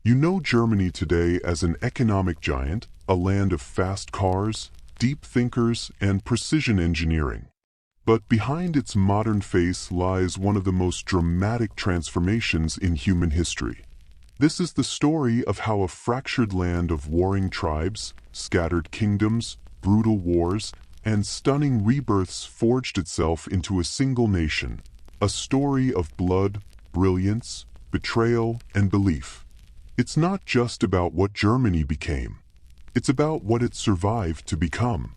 You know Germany today as an economic giant, a land of fast cars, deep thinkers, and precision engineering. But behind its modern face lies one of the most dramatic transformations in human history. This is the story of how a fractured land of warring tribes, scattered kingdoms, brutal wars, and stunning rebirths forged itself into a single nation, a story of blood, brilliance, betrayal, and belief. It's not just about what Germany became. It's about what it survived to become.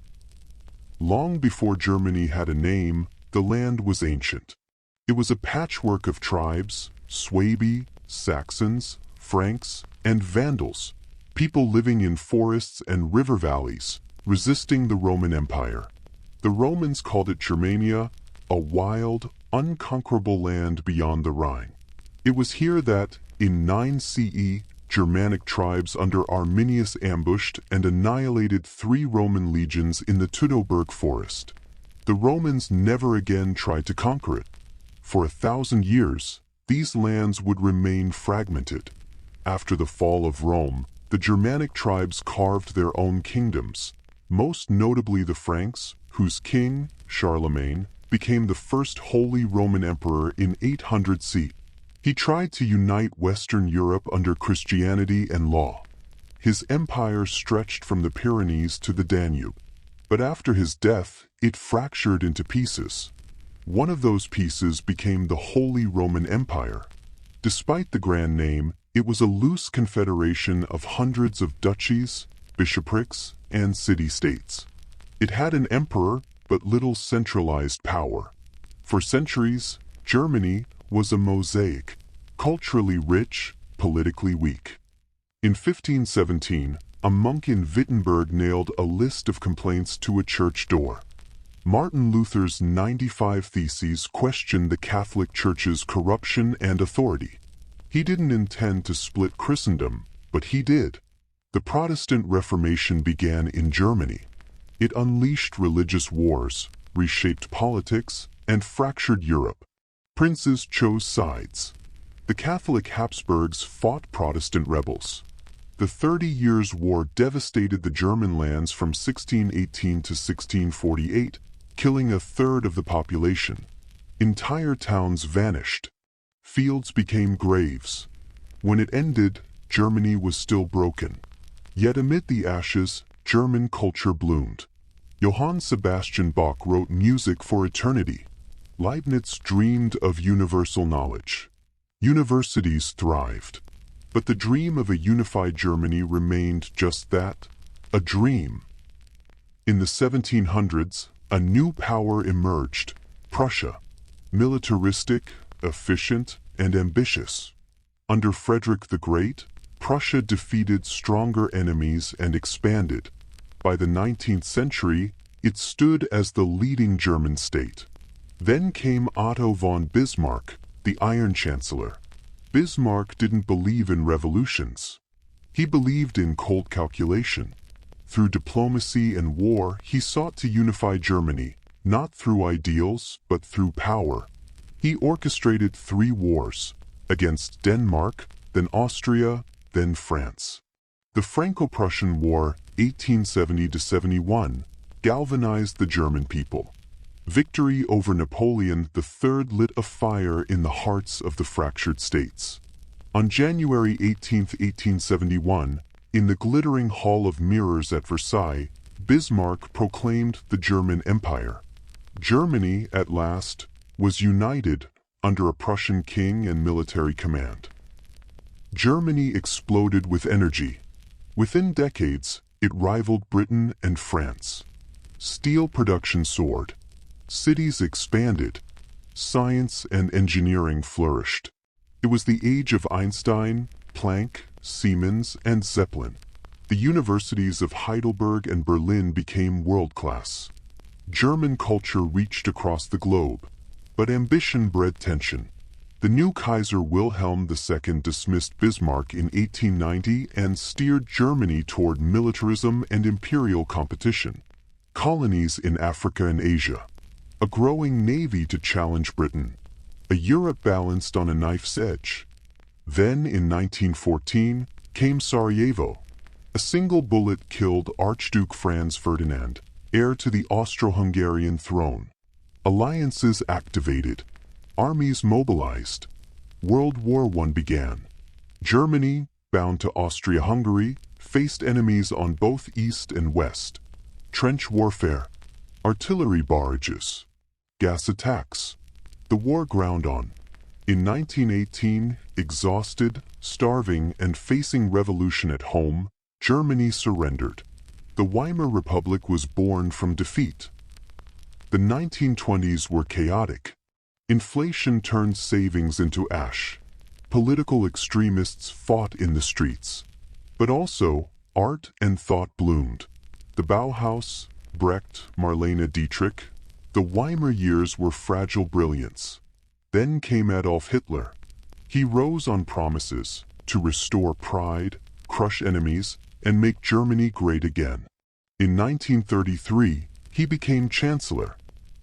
Long before Germany had a name, the land was ancient. It was a patchwork of tribes, Swabi, Saxons, Franks, and Vandals, people living in forests and river valleys, resisting the Roman Empire. The Romans called it Germania, a wild, unconquerable land beyond the Rhine. It was here that, in 9 CE, Germanic tribes under Arminius ambushed and annihilated 3 Roman legions in the Teutoburg forest. The Romans never again tried to conquer it. For 1,000 years, these lands would remain fragmented. After the fall of Rome, the Germanic tribes carved their own kingdoms, most notably the Franks, whose king, Charlemagne, became the first Holy Roman Emperor in 800 CE. He tried to unite Western Europe under Christianity and law. His empire stretched from the Pyrenees to the Danube. But after his death, it fractured into pieces. One of those pieces became the Holy Roman Empire. Despite the grand name, it was a loose confederation of hundreds of duchies, bishoprics, and city-states. It had an emperor, but little centralized power. For centuries, Germany was a mosaic, culturally rich, politically weak. In 1517, a monk in Wittenberg nailed a list of complaints to a church door. Martin Luther's 95 Theses questioned the Catholic Church's corruption and authority. He didn't intend to split Christendom, but he did. The Protestant Reformation began in Germany. It unleashed religious wars, reshaped politics, and fractured Europe. Princes chose sides. The Catholic Habsburgs fought Protestant rebels. The 30 Years' War devastated the German lands from 1618 to 1648, killing a third of the population. Entire towns vanished. Fields became graves. When it ended, Germany was still broken. Yet amid the ashes, German culture bloomed. Johann Sebastian Bach wrote music for eternity. Leibniz dreamed of universal knowledge. Universities thrived. But the dream of a unified Germany remained just that, a dream. In the 1700s, a new power emerged, Prussia. Militaristic, efficient, and ambitious. Under Frederick the Great, Prussia defeated stronger enemies and expanded. By the 19th century, it stood as the leading German state. Then came Otto von Bismarck, the Iron Chancellor. Bismarck didn't believe in revolutions. He believed in cold calculation. Through diplomacy and war, he sought to unify Germany, not through ideals, but through power. He orchestrated 3 wars, against Denmark, then Austria, then France. The Franco-Prussian War, 1870–71, galvanized the German people. Victory over Napoleon III lit a fire in the hearts of the fractured states. On January 18, 1871, in the glittering Hall of Mirrors at Versailles, Bismarck proclaimed the German Empire. Germany, at last, was united under a Prussian king and military command. Germany exploded with energy. Within decades, it rivaled Britain and France. Steel production soared. Cities expanded. Science and engineering flourished. It was the age of Einstein, Planck, Siemens, and Zeppelin. The universities of Heidelberg and Berlin became world-class. German culture reached across the globe. But ambition bred tension. The new Kaiser Wilhelm II dismissed Bismarck in 1890 and steered Germany toward militarism and imperial competition. Colonies in Africa and Asia. A growing navy to challenge Britain. A Europe balanced on a knife's edge. Then, in 1914, came Sarajevo. A single bullet killed Archduke Franz Ferdinand, heir to the Austro-Hungarian throne. Alliances activated. Armies mobilized. World War I began. Germany, bound to Austria-Hungary, faced enemies on both east and west. Trench warfare, artillery barrages, gas attacks. The war ground on. In 1918, exhausted, starving, and facing revolution at home, Germany surrendered. The Weimar Republic was born from defeat. The 1920s were chaotic. Inflation turned savings into ash. Political extremists fought in the streets. But also, art and thought bloomed. The Bauhaus, Brecht, Marlene Dietrich. The Weimar years were fragile brilliance. Then came Adolf Hitler. He rose on promises to restore pride, crush enemies, and make Germany great again. In 1933, he became chancellor.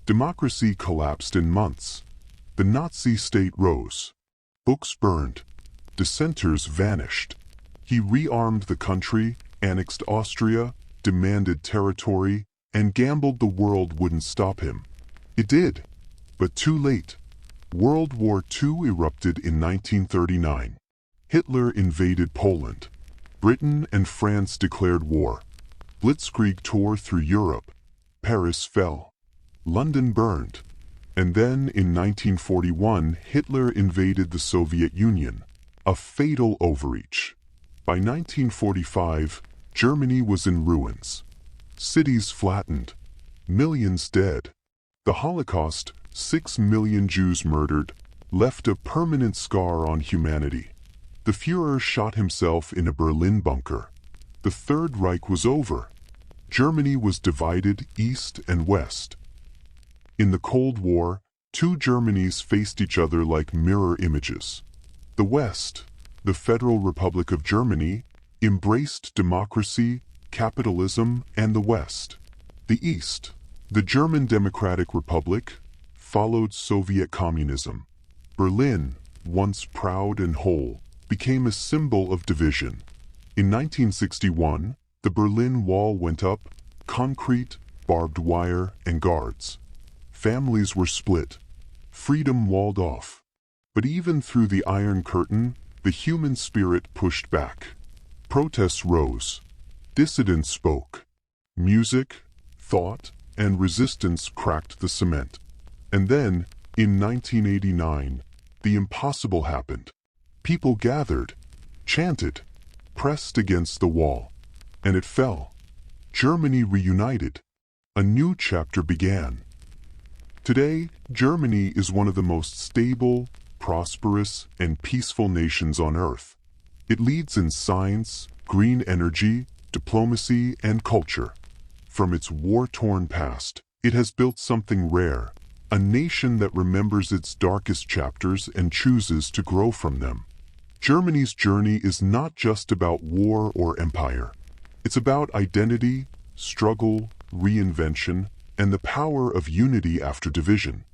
Democracy collapsed in months. The Nazi state rose. Books burned. Dissenters vanished. He rearmed the country, annexed Austria, demanded territory, and gambled the world wouldn't stop him. It did, but too late. World War II erupted in 1939. Hitler invaded Poland. Britain and France declared war. Blitzkrieg tore through Europe. Paris fell. London burned. And then, in 1941, Hitler invaded the Soviet Union. A fatal overreach. By 1945, Germany was in ruins. Cities flattened. Millions dead. The Holocaust, 6 million Jews murdered, left a permanent scar on humanity. The Führer shot himself in a Berlin bunker. The Third Reich was over. Germany was divided east and west. In the Cold War, two Germanys faced each other like mirror images. The West, the Federal Republic of Germany, embraced democracy, capitalism, and the West. The East, the German Democratic Republic, followed Soviet communism. Berlin, once proud and whole, became a symbol of division. In 1961, the Berlin Wall went up, concrete, barbed wire, and guards. Families were split. Freedom walled off. But even through the Iron Curtain, the human spirit pushed back. Protests rose. Dissidents spoke. Music, thought, and resistance cracked the cement. And then, in 1989, the impossible happened. People gathered, chanted, pressed against the wall. And it fell. Germany reunited. A new chapter began. Today, Germany is one of the most stable, prosperous, and peaceful nations on Earth. It leads in science, green energy, diplomacy, and culture. From its war-torn past, it has built something rare, a nation that remembers its darkest chapters and chooses to grow from them. Germany's journey is not just about war or empire. It's about identity, struggle, reinvention, and the power of unity after division.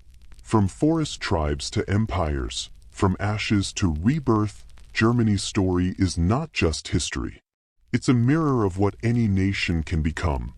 From forest tribes to empires, from ashes to rebirth, Germany's story is not just history. It's a mirror of what any nation can become.